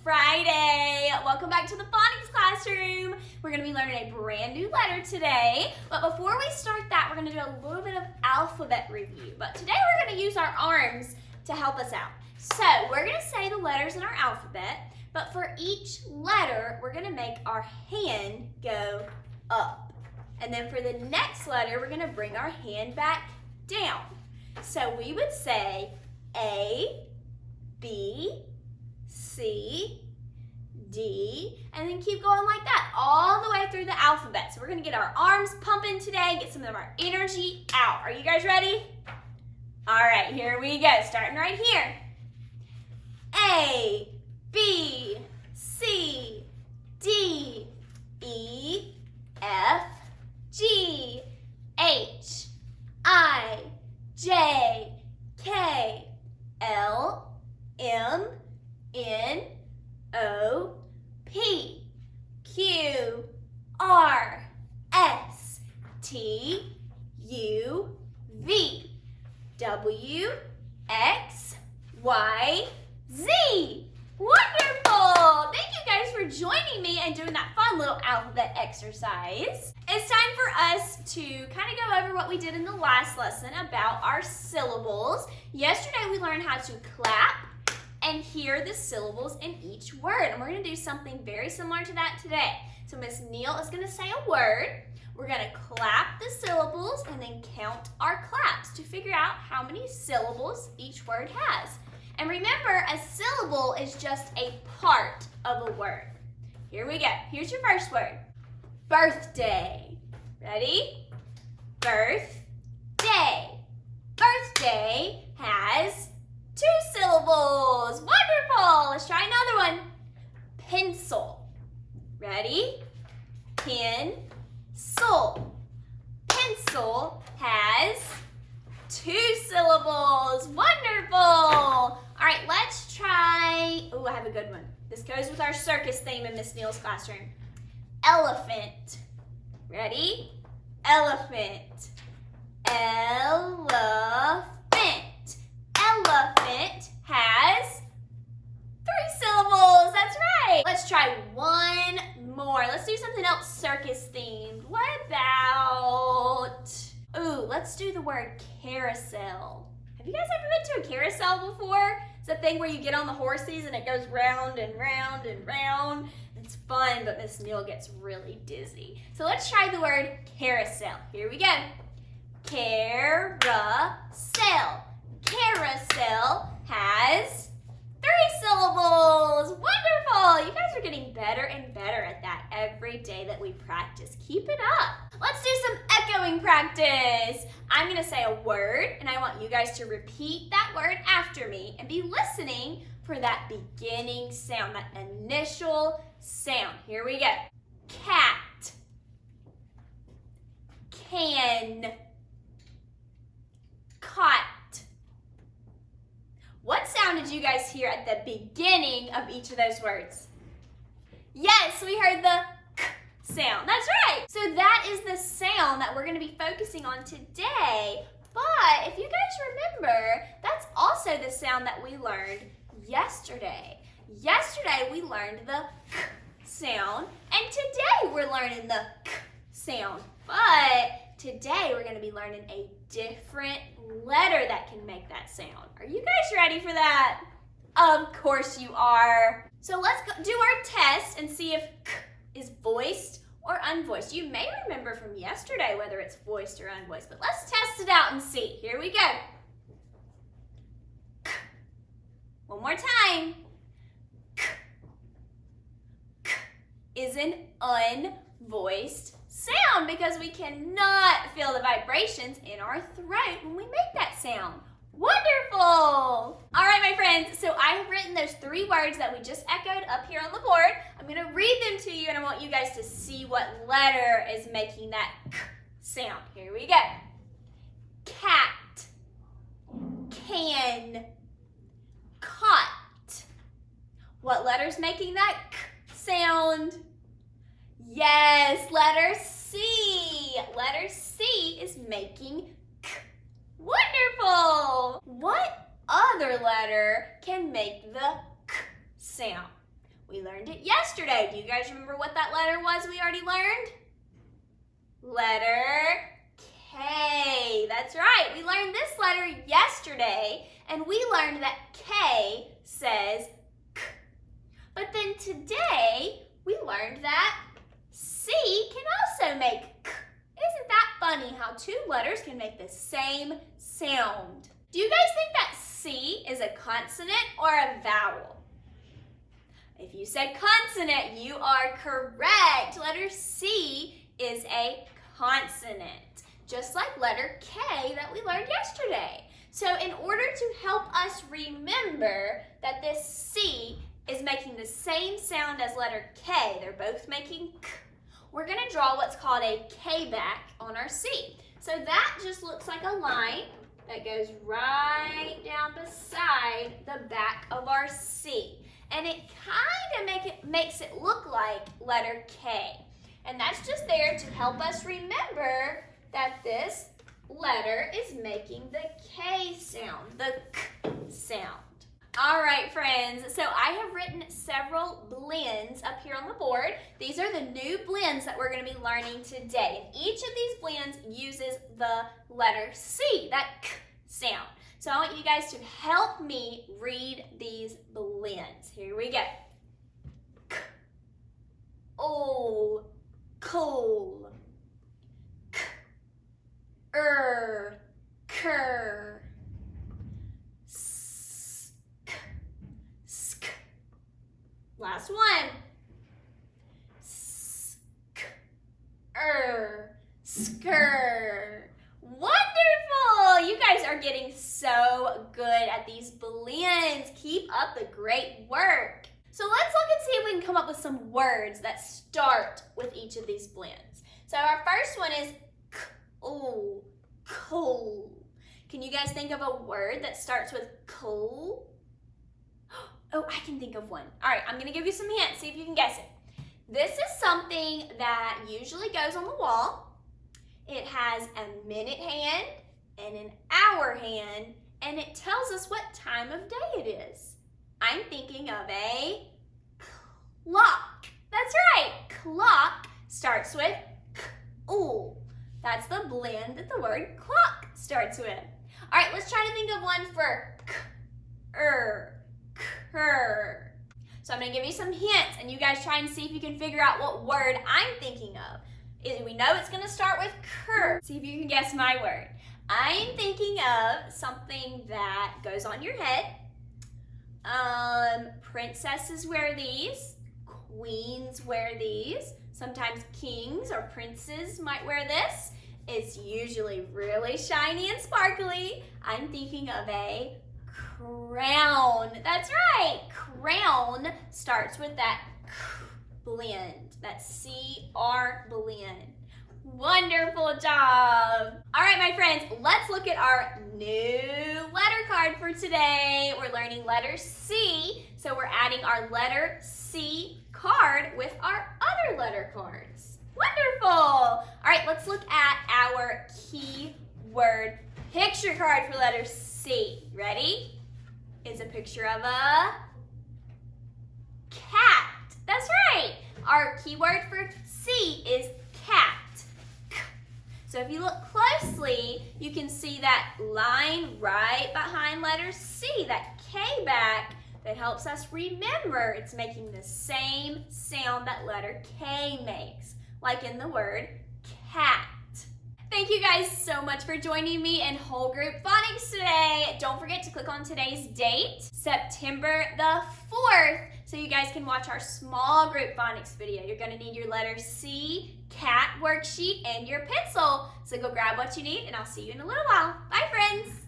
Friday. Welcome back to the Phonics classroom. We're going to be learning a brand new letter today. But before we start that, we're going to do a little bit of alphabet review. But today we're going to use our arms to help us out. So we're going to say the letters in our alphabet, but for each letter, we're going to make our hand go up. And then for the next letter, we're going to bring our hand back down. So we would say A, B, C, D, and then keep going like that all the way through the alphabet. So we're going to get our arms pumping today and get some of our energy out. Are you guys ready? All right, here we go. Starting right here. A, B, C, D, E, F, G, H, I, J, K, L, M, N, O, P, Q, R, S, T, U, V, W, X, Y, Z. Wonderful! Thank you guys for joining me and doing that fun little alphabet exercise. It's time for us to kind of go over what we did in the last lesson about our syllables. Yesterday we learned how to clap and hear the syllables in each word. And we're going to do something very similar to that today. So Miss Neal is going to say a word. We're going to clap the syllables and then count our claps to figure out how many syllables each word has. And remember, a syllable is just a part of a word. Here we go. Here's your first word. Birthday. Ready? Birthday. Birthday has 2 syllables. Wonderful. Let's try another one. Pencil. Ready? Pencil. Pencil has 2 syllables. Wonderful. All right, let's try, oh, I have a good one. This goes with our circus theme in Miss Neal's classroom. Elephant. Ready? Elephant. Elephant. Elephant has 3 syllables. That's right. Let's try one more. Let's do something else circus themed. What about, ooh, let's do the word carousel. Have you guys ever been to a carousel before? It's a thing where you get on the horses and it goes round and round and round. It's fun, but Miss Neal gets really dizzy. So let's try the word carousel. Here we go. Carousel. Carousel has 3 syllables. Wonderful. You guys are getting better and better at that every day that we practice. Keep it up. Let's do some echoing practice. I'm going to say a word, and I want you guys to repeat that word after me and be listening for that beginning sound, that initial sound. Here we go. Cat. Can. Cot. What sound did you guys hear at the beginning of each of those words? Yes, we heard the k sound. That's right. So that is the sound that we're going to be focusing on today. But if you guys remember, that's also the sound that we learned yesterday. Yesterday we learned the k sound, and today we're learning the k sound. But today we're going to be learning a different letter that can make that sound. Are you guys ready for that? Of course you are. So let's do our test and see if k is voiced or unvoiced. You may remember from yesterday whether it's voiced or unvoiced, but let's test it out and see. Here we go. K. One more time. K. K is an unvoiced sound because we cannot feel the vibrations in our throat when we make that sound. Wonderful! All right, my friends, so I have written those 3 words that we just echoed up here on the board. I'm going to read them to you, and I want you guys to see what letter is making that k sound. Here we go. Cat. Can. Cot. What letter's making that k sound? Yes, letter C. Letter C is making k. Wonderful! What other letter can make the k sound? We learned it yesterday. Do you guys remember what that letter was we already learned? Letter K. That's right. We learned this letter yesterday, and we learned that K says K. But then today, we learned that C can also make K. Isn't that funny how two letters can make the same sound? Do you guys think that C is a consonant or a vowel? If you said consonant, you are correct. Letter C is a consonant, just like letter K that we learned yesterday. So in order to help us remember that this C is making the same sound as letter K, they're both making K, we're going to draw what's called a K back on our C. So that just looks like a line that goes right down beside the back of our C. And it kind of makes it look like letter K. And that's just there to help us remember that this letter is making the K sound, the K sound. All right, friends, so I have written several blends up here on the board. These are the new blends that we're going to be learning today. And each of these blends uses the letter C, that K sound. So I want you guys to help me read these blends. Here we go. K, ol, coal. K, ker. Last one. Sk, skr. Wonderful! You guys are getting so good at these blends. Keep up the great work. So let's look and see if we can come up with some words that start with each of these blends. So our first one is coal. Can you guys think of a word that starts with coal? Oh, I can think of one. All right, I'm going to give you some hints. See if you can guess it. This is something that usually goes on the wall. It has a minute hand and an hour hand, and it tells us what time of day it is. I'm thinking of a clock. That's right. Clock starts with k-ool. That's the blend that the word clock starts with. All right, let's try to think of one for k-er. Cur. So I'm going to give you some hints, and you guys try and see if you can figure out what word I'm thinking of. We know it's going to start with cur. See if you can guess my word. I'm thinking of something that goes on your head. Princesses wear these. Queens wear these. Sometimes kings or princes might wear this. It's usually really shiny and sparkly. I'm thinking of a crown. That's right. Crown starts with that blend, that CR blend. Wonderful job. All right, my friends, let's look at our new letter card for today. We're learning letter C, so we're adding our letter C card with our other letter cards. Wonderful. All right, let's look at our keyword picture card for letter C. Ready? It's a picture of a cat. That's right. Our keyword for C is cat. So if you look closely, you can see that line right behind letter C, that K back that helps us remember it's making the same sound that letter K makes, like in the word cat. Thank you guys so much for joining me in Whole Group Phonics today. Don't forget to click on today's date, September the 4th, so you guys can watch our small group phonics video. You're gonna need your letter C, cat worksheet, and your pencil. So go grab what you need, and I'll see you in a little while. Bye, friends.